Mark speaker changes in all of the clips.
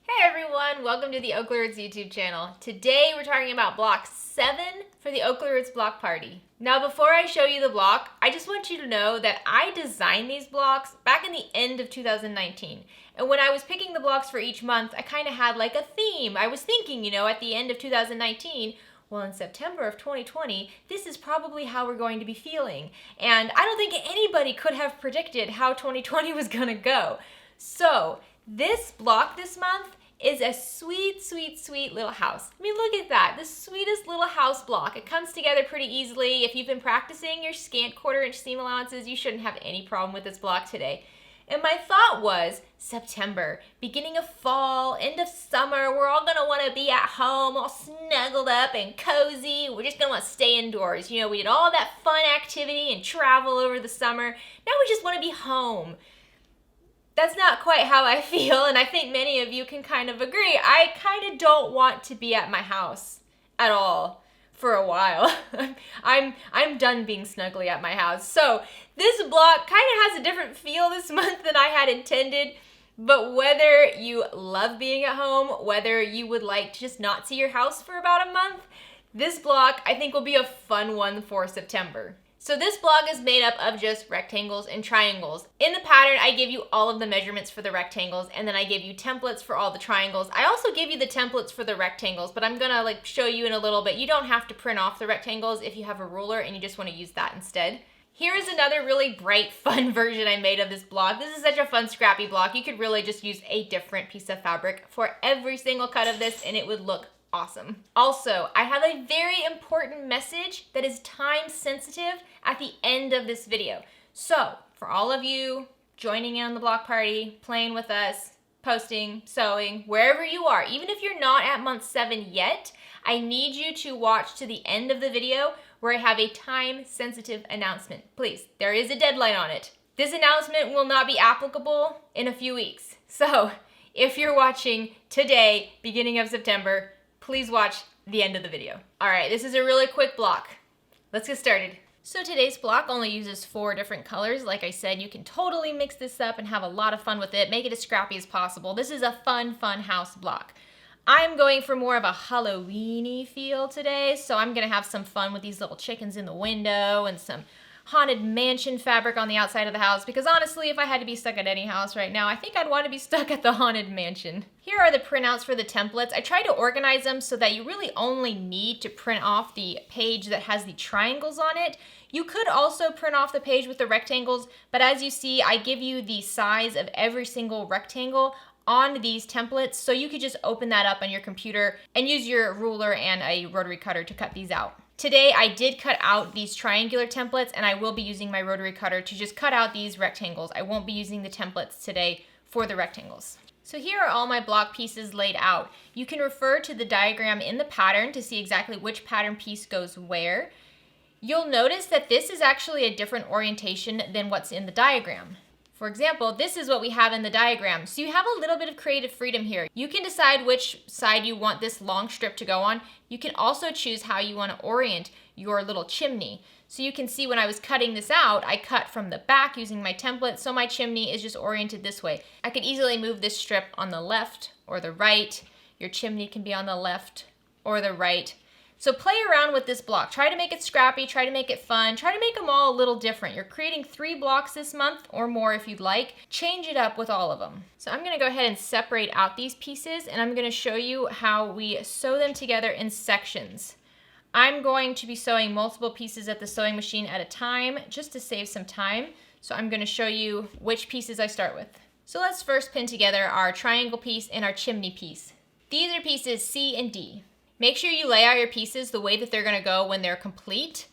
Speaker 1: Hey everyone, welcome to the OklaRoots YouTube channel. Today we're talking about block 7 for the OklaRoots block party. Now before I show you the block, I just want you to know that I designed these blocks back in the end of 2019. And when I was picking the blocks for each month, I kind of had like a theme. I was thinking, at the end of 2019, well, in September of 2020, this is probably how we're going to be feeling. And I don't think anybody could have predicted how 2020 was gonna go. So this block this month is a sweet, sweet, sweet little house. I mean, look at that, the sweetest little house block. It comes together pretty easily. If you've been practicing your scant quarter-inch seam allowances, you shouldn't have any problem with this block today. And my thought was, September, beginning of fall, end of summer, we're all gonna wanna be at home, all snuggled up and cozy. We're just gonna wanna stay indoors. We did all that fun activity and travel over the summer. Now we just wanna be home. That's not quite how I feel, and I think many of you can kind of agree. I kind of don't want to be at my house at all for a while. I'm done being snuggly at my house. So this block kind of has a different feel this month than I had intended, but whether you love being at home, whether you would like to just not see your house for about a month, this block I think will be a fun one for September. So this block is made up of just rectangles and triangles. In the pattern, I give you all of the measurements for the rectangles, and then I give you templates for all the triangles. I also give you the templates for the rectangles, but I'm gonna show you in a little bit. You don't have to print off the rectangles if you have a ruler and you just wanna use that instead. Here is another really bright, fun version I made of this block. This is such a fun, scrappy block. You could really just use a different piece of fabric for every single cut of this, and it would look awesome. Also, I have a very important message that is time sensitive at the end of this video. So, for all of you joining in on the block party, playing with us, posting, sewing, wherever you are, even if you're not at month 7 yet, I need you to watch to the end of the video where I have a time sensitive announcement. Please, there is a deadline on it. This announcement will not be applicable in a few weeks. So, if you're watching today, beginning of September, please watch the end of the video. All right, this is a really quick block. Let's get started. So today's block only uses 4 different colors. Like I said, you can totally mix this up and have a lot of fun with it. Make it as scrappy as possible. This is a fun house block. I'm going for more of a Halloween-y feel today, so I'm gonna have some fun with these little chickens in the window and some haunted mansion fabric on the outside of the house, because honestly, if I had to be stuck at any house right now, I think I'd want to be stuck at the haunted mansion. Here are the printouts for the templates. I tried to organize them so that you really only need to print off the page that has the triangles on it. You could also print off the page with the rectangles, but as you see, I give you the size of every single rectangle on these templates, so you could just open that up on your computer and use your ruler and a rotary cutter to cut these out. Today, I did cut out these triangular templates, and I will be using my rotary cutter to just cut out these rectangles. I won't be using the templates today for the rectangles. So here are all my block pieces laid out. You can refer to the diagram in the pattern to see exactly which pattern piece goes where. You'll notice that this is actually a different orientation than what's in the diagram. For example, this is what we have in the diagram. So you have a little bit of creative freedom here. You can decide which side you want this long strip to go on. You can also choose how you want to orient your little chimney. So you can see when I was cutting this out, I cut from the back using my template, so my chimney is just oriented this way. I could easily move this strip on the left or the right. Your chimney can be on the left or the right. So play around with this block. Try to make it scrappy, try to make it fun, try to make them all a little different. You're creating 3 blocks this month or more if you'd like. Change it up with all of them. So I'm gonna go ahead and separate out these pieces, and I'm gonna show you how we sew them together in sections. I'm going to be sewing multiple pieces at the sewing machine at a time just to save some time. So I'm gonna show you which pieces I start with. So let's first pin together our triangle piece and our chimney piece. These are pieces C and D. Make sure you lay out your pieces the way that they're gonna go when they're complete,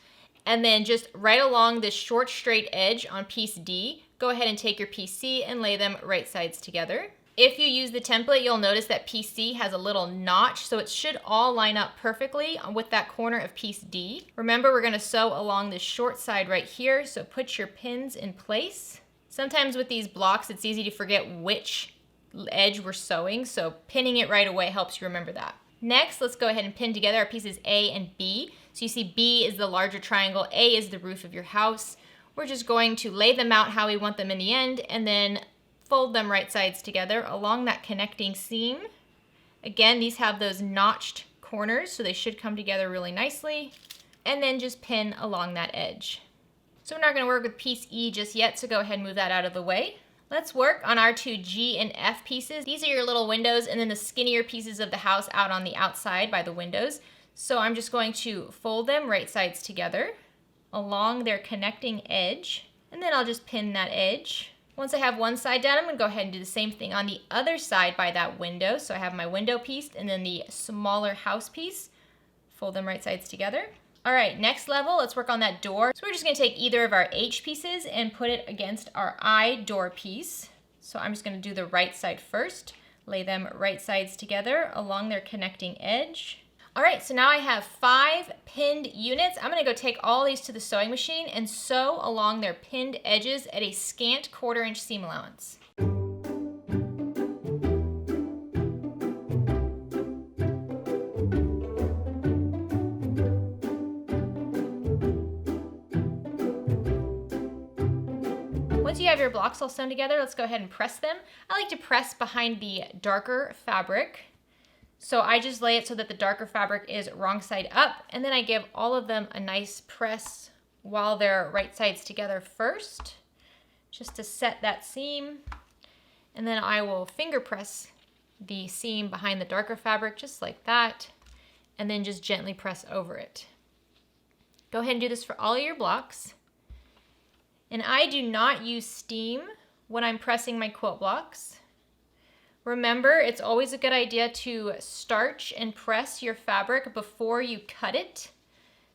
Speaker 1: and then just right along this short straight edge on piece D, go ahead and take your piece C and lay them right sides together. If you use the template, you'll notice that piece C has a little notch, so it should all line up perfectly with that corner of piece D. Remember, we're gonna sew along this short side right here, so put your pins in place. Sometimes with these blocks, it's easy to forget which edge we're sewing, so pinning it right away helps you remember that. Next, let's go ahead and pin together our pieces A and B. So you see B is the larger triangle, A is the roof of your house. We're just going to lay them out how we want them in the end, and then fold them right sides together along that connecting seam. Again, these have those notched corners, so they should come together really nicely. And then just pin along that edge. So we're not going to work with piece E just yet, so go ahead and move that out of the way. Let's work on our two G and F pieces. These are your little windows and then the skinnier pieces of the house out on the outside by the windows. So I'm just going to fold them right sides together along their connecting edge, and then I'll just pin that edge. Once I have one side done, I'm going to go ahead and do the same thing on the other side by that window. So I have my window piece and then the smaller house piece. Fold them right sides together. All right, next level, let's work on that door. So we're just gonna take either of our H pieces and put it against our I door piece. So I'm just gonna do the right side first, lay them right sides together along their connecting edge. All right, so now I have 5 pinned units. I'm gonna go take all these to the sewing machine and sew along their pinned edges at a scant 1/4 inch seam allowance. Once you have your blocks all sewn together, let's go ahead and press them. I like to press behind the darker fabric. So I just lay it so that the darker fabric is wrong side up, and then I give all of them a nice press while they're right sides together first, just to set that seam. And then I will finger press the seam behind the darker fabric just like that, and then just gently press over it. Go ahead and do this for all of your blocks. And I do not use steam when I'm pressing my quilt blocks. Remember, it's always a good idea to starch and press your fabric before you cut it.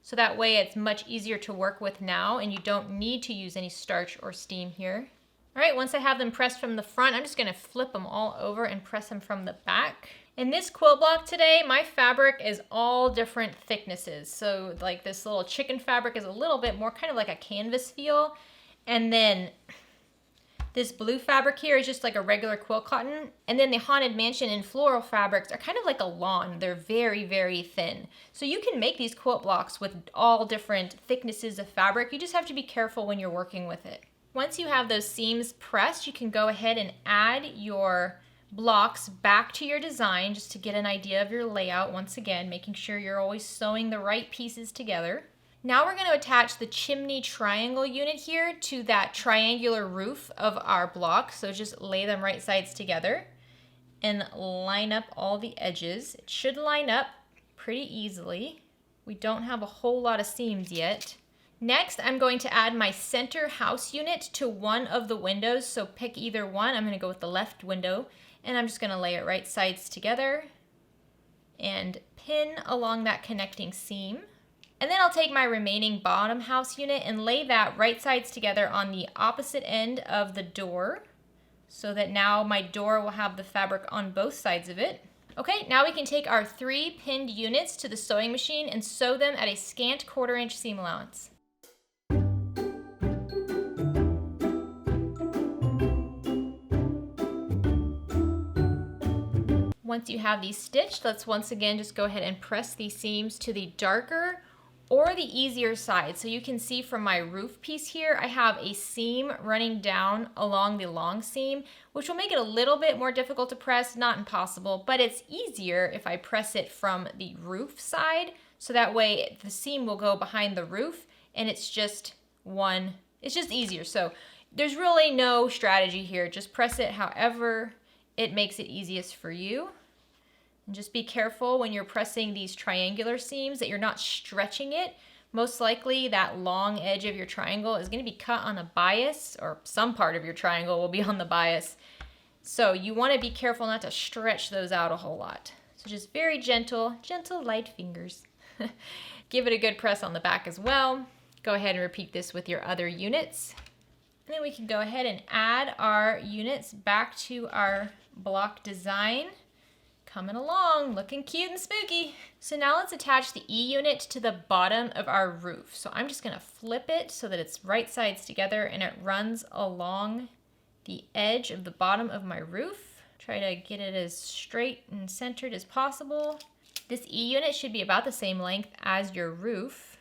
Speaker 1: So that way it's much easier to work with now and you don't need to use any starch or steam here. All right, once I have them pressed from the front, I'm just gonna flip them all over and press them from the back. In this quilt block today, my fabric is all different thicknesses. So like this little chicken fabric is a little bit more kind of like a canvas feel. And then this blue fabric here is just like a regular quilt cotton. And then the Haunted Mansion and floral fabrics are kind of like a lawn. They're very, very thin. So you can make these quilt blocks with all different thicknesses of fabric. You just have to be careful when you're working with it. Once you have those seams pressed, you can go ahead and add your blocks back to your design just to get an idea of your layout. Once again, making sure you're always sewing the right pieces together. Now we're going to attach the chimney triangle unit here to that triangular roof of our block. So just lay them right sides together and line up all the edges. It should line up pretty easily. We don't have a whole lot of seams yet. Next, I'm going to add my center house unit to one of the windows. So pick either one. I'm going to go with the left window and I'm just going to lay it right sides together and pin along that connecting seam. And then I'll take my remaining bottom house unit and lay that right sides together on the opposite end of the door so that now my door will have the fabric on both sides of it. Okay, now we can take our 3 pinned units to the sewing machine and sew them at a scant 1/4 inch seam allowance. Once you have these stitched, let's once again just go ahead and press these seams to the darker or the easier side. So you can see from my roof piece here, I have a seam running down along the long seam, which will make it a little bit more difficult to press, not impossible, but it's easier if I press it from the roof side. So that way the seam will go behind the roof and it's just easier. So there's really no strategy here. Just press it however it makes it easiest for you. And just be careful when you're pressing these triangular seams that you're not stretching it. Most likely that long edge of your triangle is going to be cut on a bias, or some part of your triangle will be on the bias. So you want to be careful not to stretch those out a whole lot. So just very gentle, light fingers. Give it a good press on the back as well. Go ahead and repeat this with your other units. And then we can go ahead and add our units back to our block design. Coming along, looking cute and spooky. So now let's attach the E unit to the bottom of our roof. So I'm just gonna flip it so that it's right sides together and it runs along the edge of the bottom of my roof. Try to get it as straight and centered as possible. This E unit should be about the same length as your roof.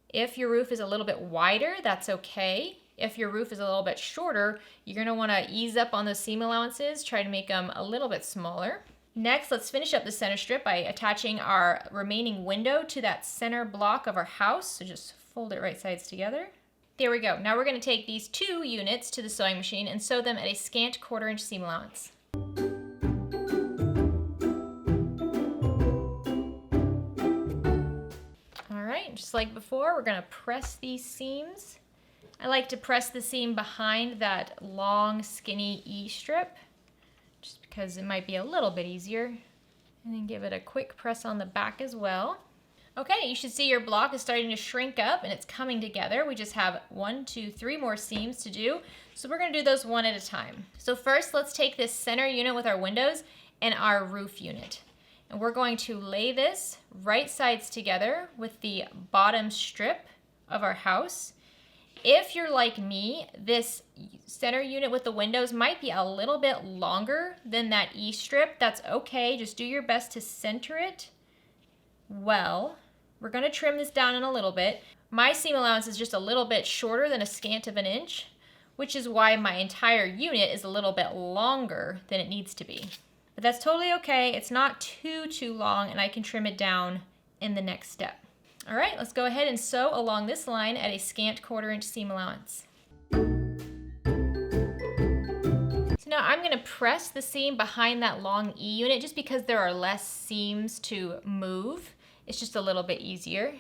Speaker 1: If your roof is a little bit wider, that's okay. If your roof is a little bit shorter, you're gonna wanna ease up on those seam allowances, try to make them a little bit smaller. Next, let's finish up the center strip by attaching our remaining window to that center block of our house. So just fold it right sides together. There we go. Now we're going to take these 2 units to the sewing machine and sew them at a scant 1/4 inch seam allowance. All right, just like before, we're going to press these seams. I like to press the seam behind that long, skinny E strip, just because it might be a little bit easier. And then give it a quick press on the back as well. Okay, you should see your block is starting to shrink up and it's coming together. We just have 1, 2, 3 more seams to do. So we're gonna do those one at a time. So first, let's take this center unit with our windows and our roof unit. And we're going to lay this right sides together with the bottom strip of our house. If you're like me, this center unit with the windows might be a little bit longer than that E strip. That's okay, just do your best to center it well. We're gonna trim this down in a little bit. My seam allowance is just a little bit shorter than a scant of an inch, which is why my entire unit is a little bit longer than it needs to be. But that's totally okay. It's not too long, and I can trim it down in the next step. All right, let's go ahead and sew along this line at a scant 1/4 inch seam allowance. So now I'm gonna press the seam behind that long E unit just because there are less seams to move. It's just a little bit easier.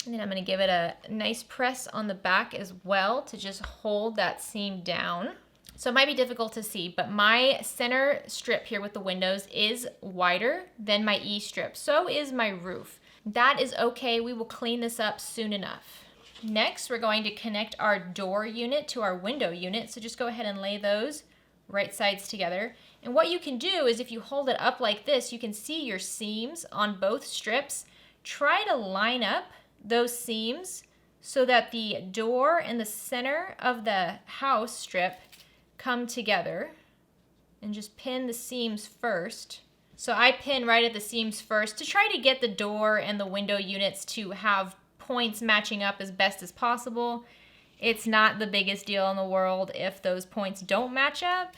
Speaker 1: And then I'm gonna give it a nice press on the back as well to just hold that seam down. So it might be difficult to see, but my center strip here with the windows is wider than my E strip. So is my roof. That is okay, we will clean this up soon enough. Next, we're going to connect our door unit to our window unit. So just go ahead and lay those right sides together. And what you can do is if you hold it up like this, you can see your seams on both strips. Try to line up those seams so that the door and the center of the house strip come together, and just pin the seams first. So I pin right at the seams first to try to get the door and the window units to have points matching up as best as possible. It's not the biggest deal in the world if those points don't match up.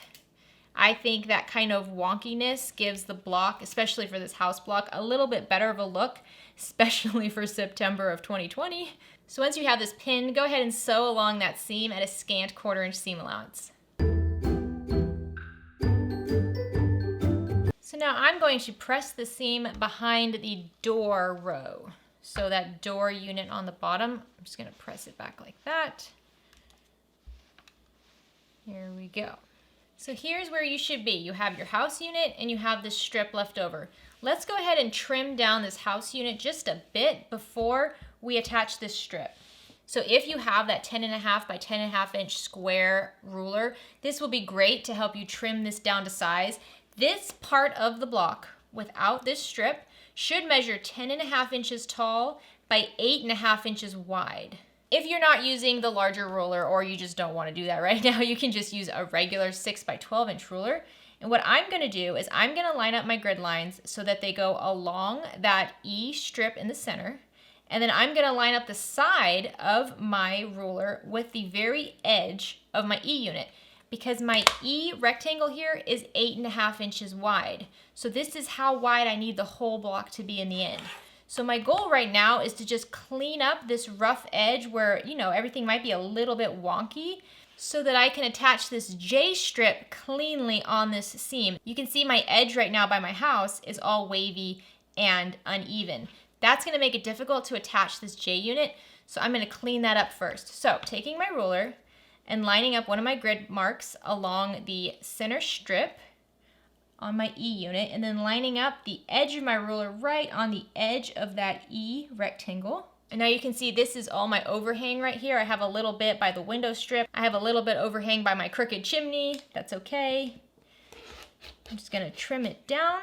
Speaker 1: I think that kind of wonkiness gives the block, especially for this house block, a little bit better of a look, especially for September of 2020. So once you have this pinned, go ahead and sew along that seam at a scant 1/4 inch seam allowance. So now I'm going to press the seam behind the door row. So that door unit on the bottom, I'm just gonna press it back like that. Here we go. So here's where you should be. You have your house unit and you have this strip left over. Let's go ahead and trim down this house unit just a bit before we attach this strip. So if you have that 10.5 by 10.5 inch square ruler, this will be great to help you trim this down to size. This part of the block without this strip should measure 10.5 inches tall by 8.5 inches wide. If you're not using the larger ruler or you just don't want to do that right now, you can just use a regular 6 by 12 inch ruler. And what I'm going to do is I'm going to line up my grid lines so that they go along that E strip in the center. And then I'm going to line up the side of my ruler with the very edge of my E unit, because my E rectangle here is 8.5 inches wide. So this is how wide I need the whole block to be in the end. So my goal right now is to just clean up this rough edge where, you know, everything might be a little bit wonky, so that I can attach this J strip cleanly on this seam. You can see my edge right now by my house is all wavy and uneven. That's gonna make it difficult to attach this J unit, so I'm gonna clean that up first. So taking my ruler and lining up one of my grid marks along the center strip on my E unit, and then lining up the edge of my ruler right on the edge of that E rectangle. And now you can see this is all my overhang right here. I have a little bit by the window strip. I have a little bit overhang by my crooked chimney. That's okay. I'm just gonna trim it down,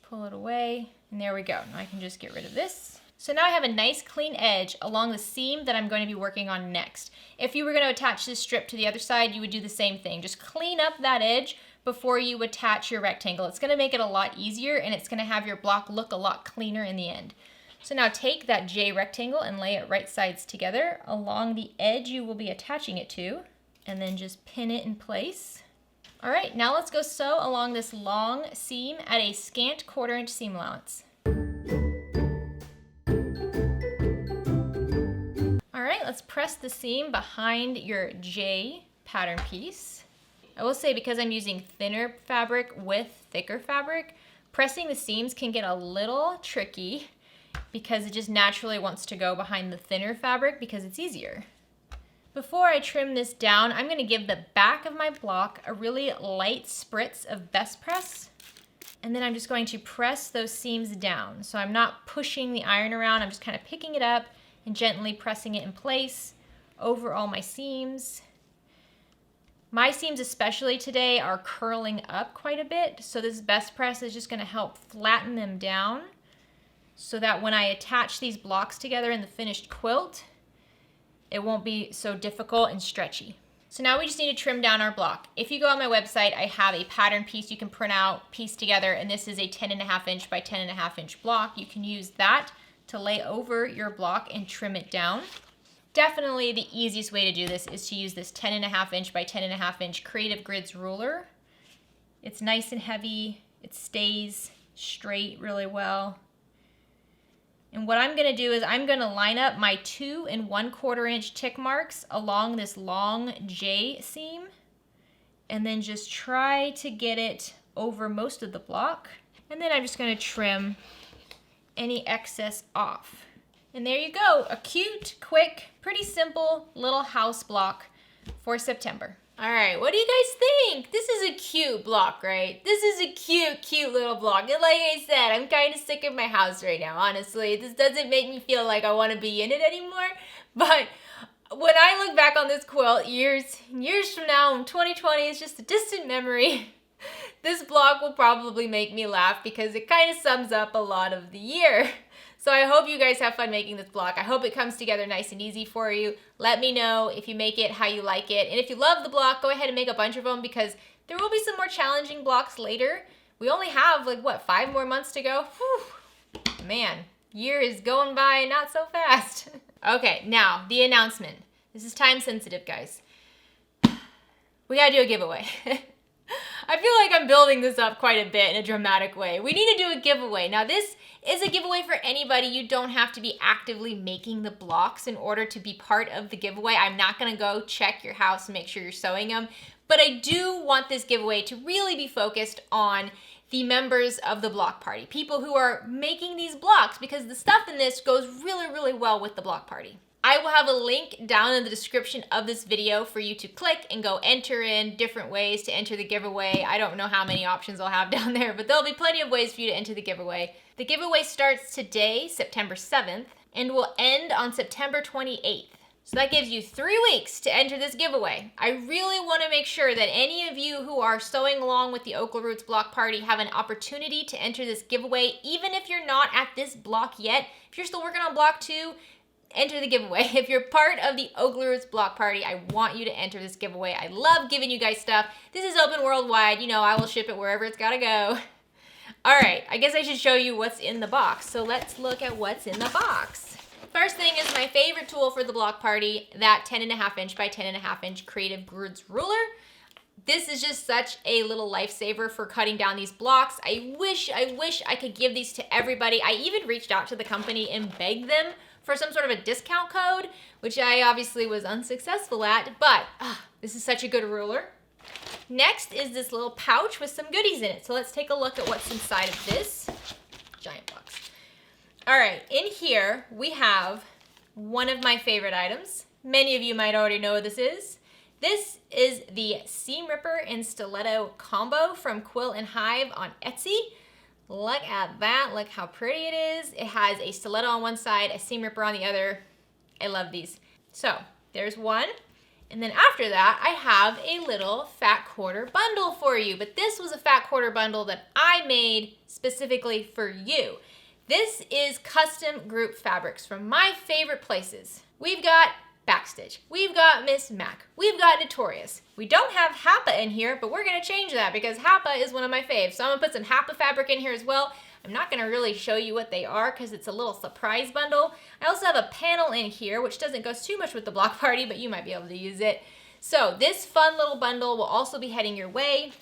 Speaker 1: pull it away, and there we go. Now I can just get rid of this. So now I have a nice clean edge along the seam that I'm going to be working on next. If you were going to attach this strip to the other side, you would do the same thing. Just clean up that edge before you attach your rectangle. It's going to make it a lot easier, and it's going to have your block look a lot cleaner in the end. So now take that J rectangle and lay it right sides together along the edge you will be attaching it to, and then just pin it in place. All right, now let's go sew along this long seam at a scant 1/4 inch seam allowance. All right, let's press the seam behind your J pattern piece. I will say, because I'm using thinner fabric with thicker fabric, pressing the seams can get a little tricky because it just naturally wants to go behind the thinner fabric because it's easier. Before I trim this down, I'm gonna give the back of my block a really light spritz of best press. And then I'm just going to press those seams down. So I'm not pushing the iron around, I'm just kind of picking it up and gently pressing it in place over all my seams. My seams, especially today, are curling up quite a bit. So this best press is just gonna help flatten them down so that when I attach these blocks together in the finished quilt, it won't be so difficult and stretchy. So now we just need to trim down our block. If you go on my website, I have a pattern piece you can print out, piece together, and this is a 10.5 inch by 10.5 inch block. You can use that to lay over your block and trim it down. Definitely the easiest way to do this is to use this 10.5 inch by 10.5 inch Creative Grids ruler. It's nice and heavy, it stays straight really well. And what I'm gonna do is I'm gonna line up my 2 1/4 inch tick marks along this long J seam, and then just try to get it over most of the block. And then I'm just gonna trim any excess off. And there you go, a cute, quick, pretty simple little house block for September. All right, what do you guys think? This is a cute block, right? This is a cute, cute little block. And like I said, I'm kind of sick of my house right now, honestly. This doesn't make me feel like I want to be in it anymore. But when I look back on this quilt years from now, in 2020, it's just a distant memory. This block will probably make me laugh because it kind of sums up a lot of the year. So I hope you guys have fun making this block. I hope it comes together nice and easy for you. Let me know if you make it, how you like it. And if you love the block, go ahead and make a bunch of them because there will be some more challenging blocks later. We only have like, what, 5 more months to go? Whew. Man, year is going by not so fast. Okay, now the announcement. This is time sensitive, guys. We gotta do a giveaway. I feel like I'm building this up quite a bit in a dramatic way. We need to do a giveaway. Now this is a giveaway for anybody. You don't have to be actively making the blocks in order to be part of the giveaway. I'm not gonna go check your house and make sure you're sewing them, but I do want this giveaway to really be focused on the members of the block party, people who are making these blocks, because the stuff in this goes really, really well with the block party. I will have a link down in the description of this video for you to click and go enter in different ways to enter the giveaway. I don't know how many options I'll have down there, but there'll be plenty of ways for you to enter the giveaway. The giveaway starts today, September 7th, and will end on September 28th. So that gives you 3 weeks to enter this giveaway. I really want to make sure that any of you who are sewing along with the OklaRoots block party have an opportunity to enter this giveaway, even if you're not at this block yet. If you're still working on block 2, enter the giveaway. If you're part of the OklaRoots block party, I want you to enter this giveaway. I love giving you guys stuff. This is open worldwide. You know, I will ship it wherever it's gotta go. All right, I guess I should show you what's in the box. So let's look at what's in the box. First thing is my favorite tool for the block party, that 10.5 inch by 10.5 inch Creative Grids ruler. This is just such a little lifesaver for cutting down these blocks. I wish I could give these to everybody. I even reached out to the company and begged them for some sort of a discount code, which I obviously was unsuccessful at, but this is such a good ruler. Next is this little pouch with some goodies in it. So let's take a look at what's inside of this giant box. All right, in here we have one of my favorite items. Many of you might already know what this is. This is the Seam Ripper and Stiletto combo from Quilt and Hive on Etsy. Look at that, look how pretty it is. It has a stiletto on one side, a seam ripper on the other. I love these. So there's one. And then after that, I have a little fat quarter bundle for you. But this was a fat quarter bundle that I made specifically for you. This is custom group fabrics from my favorite places. We've got Backstitch, we've got Miss Mac, we've got Notorious. We don't have Hapa in here, but we're gonna change that because Hapa is one of my faves. So I'm gonna put some Hapa fabric in here as well. I'm not gonna really show you what they are because it's a little surprise bundle. I also have a panel in here, which doesn't go too much with the block party, but you might be able to use it. So this fun little bundle will also be heading your way,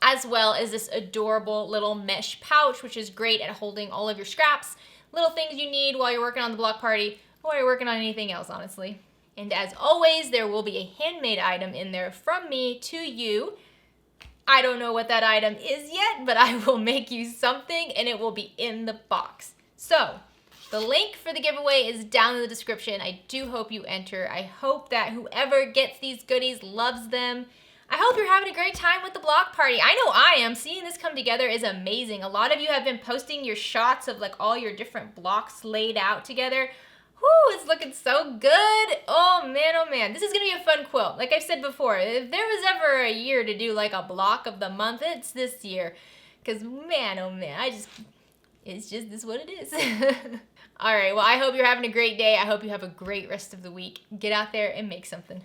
Speaker 1: as well as this adorable little mesh pouch, which is great at holding all of your scraps, little things you need while you're working on the block party, or while you're working on anything else, honestly. And as always, there will be a handmade item in there from me to you. I don't know what that item is yet, but I will make you something and it will be in the box. So the link for the giveaway is down in the description. I do hope you enter. I hope that whoever gets these goodies loves them. I hope you're having a great time with the block party. I know I am. Seeing this come together is amazing. A lot of you have been posting your shots of like all your different blocks laid out together. Whoo, it's looking so good. Oh man, this is gonna be a fun quilt. Like I've said before, if there was ever a year to do like a block of the month, it's this year. Cause man, oh man, this is what it is. All right, well, I hope you're having a great day. I hope you have a great rest of the week. Get out there and make something.